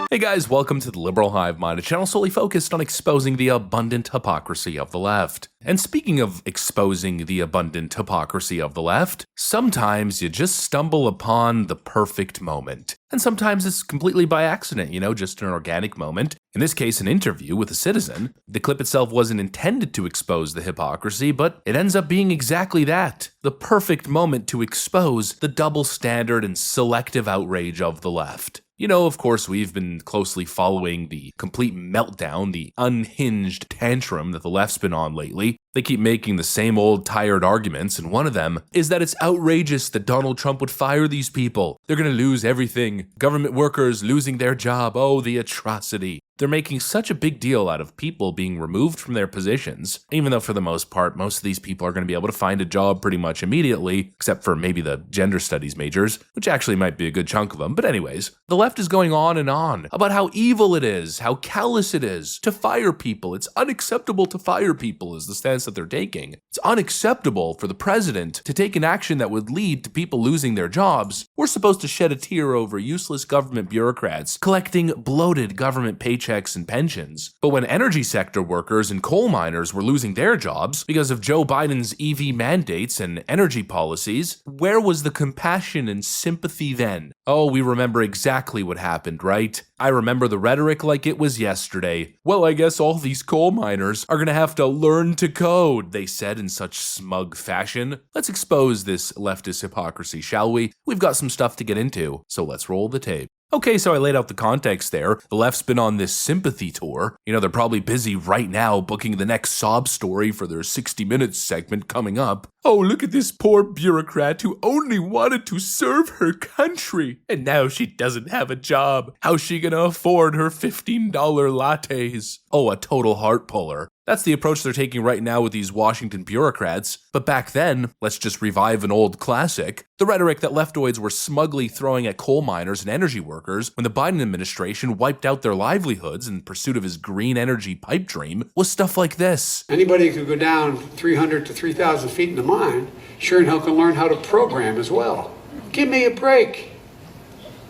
Hey guys, welcome to the Liberal Hive Mind, a channel solely focused on exposing the abundant hypocrisy of the left. And speaking of exposing the abundant hypocrisy of the left, sometimes you just stumble upon the perfect moment. And sometimes it's completely by accident, just an organic moment. In this case, an interview with a citizen. The clip itself wasn't intended to expose the hypocrisy, but it ends up being exactly that. The perfect moment to expose the double standard and selective outrage of the left. Of course, we've been closely following the complete meltdown, the unhinged tantrum that the left's been on lately. They keep making the same old tired arguments, and one of them is that it's outrageous that Donald Trump would fire these people. They're going to lose everything. Government workers losing their job. Oh, the atrocity. They're making such a big deal out of people being removed from their positions, even though for the most part, most of these people are going to be able to find a job pretty much immediately, except for maybe the gender studies majors, which actually might be a good chunk of them. But anyways, the left is going on and on about how evil it is, how callous it is to fire people. It's unacceptable to fire people is the stance that they're taking. It's unacceptable for the president to take an action that would lead to people losing their jobs. We're supposed to shed a tear over useless government bureaucrats collecting bloated government paychecks and pensions. But when energy sector workers and coal miners were losing their jobs because of Joe Biden's EV mandates and energy policies, where was the compassion and sympathy then? Oh, we remember exactly what happened, right? I remember the rhetoric like it was yesterday. Well, I guess all these coal miners are gonna have to learn to code, they said in such smug fashion. Let's expose this leftist hypocrisy, shall we? We've got some stuff to get into, so let's roll the tape. Okay, so I laid out the context there. The left's been on this sympathy tour. They're probably busy right now booking the next sob story for their 60 Minutes segment coming up. Oh, look at this poor bureaucrat who only wanted to serve her country. And now she doesn't have a job. How's she gonna afford her $15 lattes? Oh, a total heart puller. That's the approach they're taking right now with these Washington bureaucrats. But back then, let's just revive an old classic. The rhetoric that leftoids were smugly throwing at coal miners and energy workers when the Biden administration wiped out their livelihoods in pursuit of his green energy pipe dream was stuff like this. Anybody who could go down 300 to 3,000 feet in the mine sure and hell can learn how to program as well. Give me a break.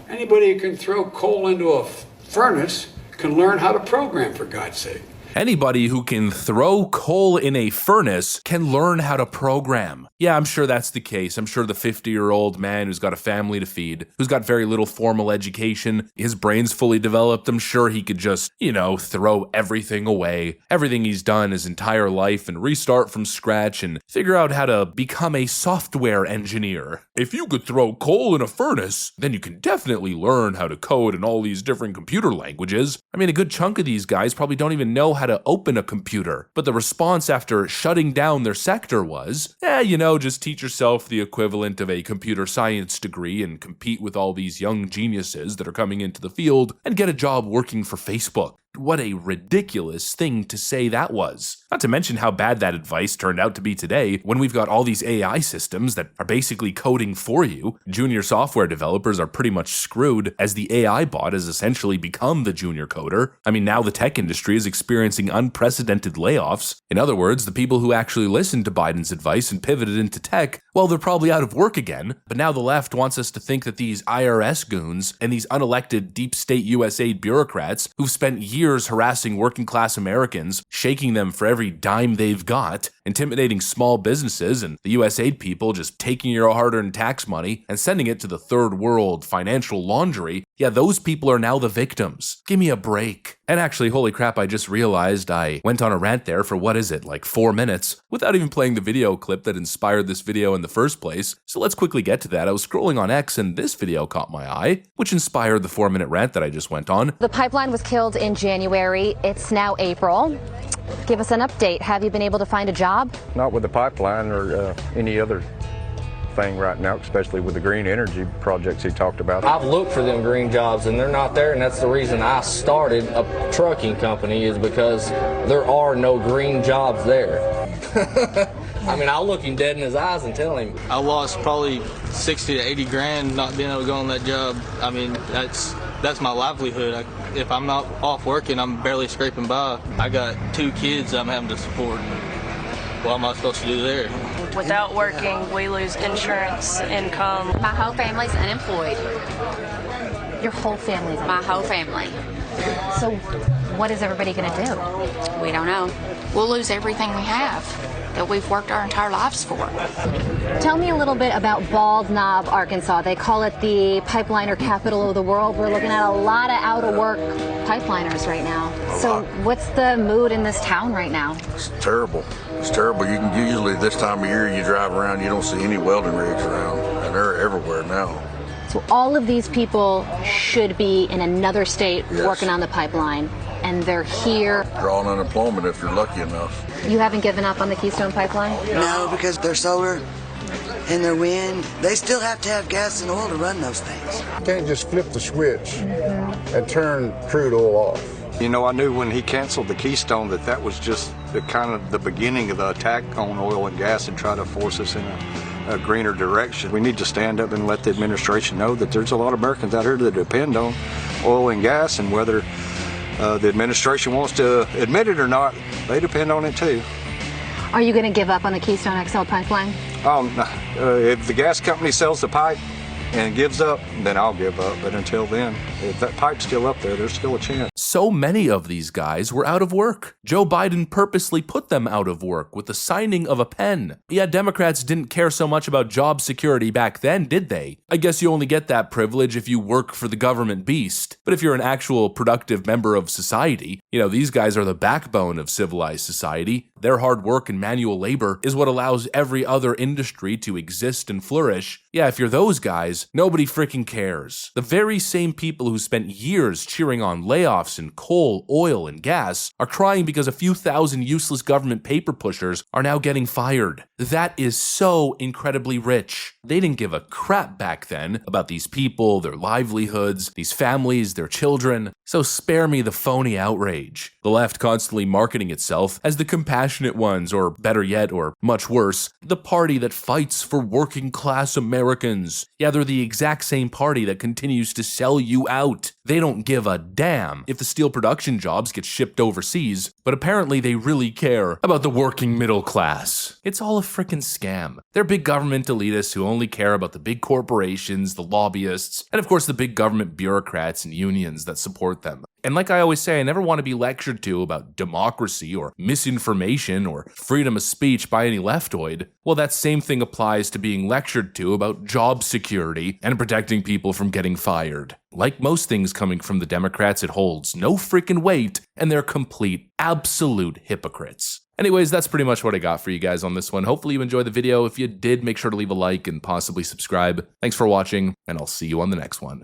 Anybody who can throw coal into a furnace can learn how to program, for God's sake. Anybody who can throw coal in a furnace can learn how to program. Yeah, I'm sure that's the case. I'm sure the 50-year-old man who's got a family to feed, who's got very little formal education, his brain's fully developed, I'm sure he could just, throw everything away, everything he's done his entire life and restart from scratch and figure out how to become a software engineer. If you could throw coal in a furnace, then you can definitely learn how to code in all these different computer languages. I mean, a good chunk of these guys probably don't even know how to open a computer. But the response after shutting down their sector was, just teach yourself the equivalent of a computer science degree and compete with all these young geniuses that are coming into the field and get a job working for Facebook. What a ridiculous thing to say that was. Not to mention how bad that advice turned out to be today when we've got all these AI systems that are basically coding for you. Junior software developers are pretty much screwed as the AI bot has essentially become the junior coder. I mean, now the tech industry is experiencing unprecedented layoffs. In other words, the people who actually listened to Biden's advice and pivoted into tech, well, they're probably out of work again. But now the left wants us to think that these IRS goons and these unelected deep state USAID bureaucrats who've spent years harassing working class Americans, shaking them for every dime they've got, intimidating small businesses, and the USAID people just taking your hard-earned tax money and sending it to the third world financial laundry. Yeah, those people are now the victims. Give me a break. And actually, holy crap, I just realized I went on a rant there for 4 minutes without even playing the video clip that inspired this video in the first place. So let's quickly get to that. I was scrolling on X and this video caught my eye, which inspired the 4-minute rant that I just went on. The pipeline was killed in January. It's now April. Give us an update. Have you been able to find a job? Not with the pipeline or any other thing right now, especially with the green energy projects he talked about. I've looked for them green jobs and they're not there, and that's the reason I started a trucking company, is because there are no green jobs there. I mean, I'll look him dead in his eyes and tell him. I lost probably 60 to 80 grand not being able to go on that job. I mean, that's my livelihood. If I'm not off working, I'm barely scraping by. I got 2 kids I'm having to support. What am I supposed to do there? Without working, we lose insurance, income. My whole family's unemployed. Your whole family's on My it. whole family. So what is everybody going to do? We don't know. We'll lose everything we have that we've worked our entire lives for. Tell me a little bit about Bald Knob, Arkansas. They call it the pipeliner capital of the world. We're looking at a lot of out-of-work pipeliners right now. So what's the mood in this town right now? It's terrible. It's terrible. You can usually this time of year you drive around, you don't see any welding rigs around, and they're everywhere now. So all of these people should be in another state working on the pipeline, and they're here. Drawing unemployment if you're lucky enough. You haven't given up on the Keystone Pipeline? No, because their solar and their wind, they still have to have gas and oil to run those things. You can't just flip the switch and turn crude oil off. You know, I knew when he canceled the Keystone that was just the kind of the beginning of the attack on oil and gas and try to force us in a greener direction. We need to stand up and let the administration know that there's a lot of Americans out here that depend on oil and gas, and whether the administration wants to admit it or not, they depend on it too. Are you going to give up on the Keystone XL pipeline? If the gas company sells the pipe and gives up, then I'll give up. But until then, if that pipe's still up there, there's still a chance. So many of these guys were out of work. Joe Biden purposely put them out of work with the signing of a pen. Yeah, Democrats didn't care so much about job security back then, did they? I guess you only get that privilege if you work for the government beast. But if you're an actual productive member of society, you know, these guys are the backbone of civilized society. Their hard work and manual labor is what allows every other industry to exist and flourish. Yeah, if you're those guys, nobody freaking cares. The very same people who spent years cheering on layoffs in coal, oil, and gas are crying because a few thousand useless government paper pushers are now getting fired. That is so incredibly rich. They didn't give a crap back then about these people, their livelihoods, these families, their children. So spare me the phony outrage. The left constantly marketing itself as the compassionate ones, or better yet, or much worse, the party that fights for working class Americans. Yeah, they're the exact same party that continues to sell you out. They don't give a damn if the steel production jobs get shipped overseas, but apparently they really care about the working middle class. It's all a frickin' scam. They're big government elitists who only care about the big corporations, the lobbyists, and of course the big government bureaucrats and unions that support them. And like I always say, I never want to be lectured to about democracy or misinformation or freedom of speech by any leftoid. Well, that same thing applies to being lectured to about job security and protecting people from getting fired. Like most things coming from the Democrats, it holds no freaking weight, and they're complete, absolute hypocrites. Anyways, that's pretty much what I got for you guys on this one. Hopefully you enjoyed the video. If you did, make sure to leave a like and possibly subscribe. Thanks for watching, and I'll see you on the next one.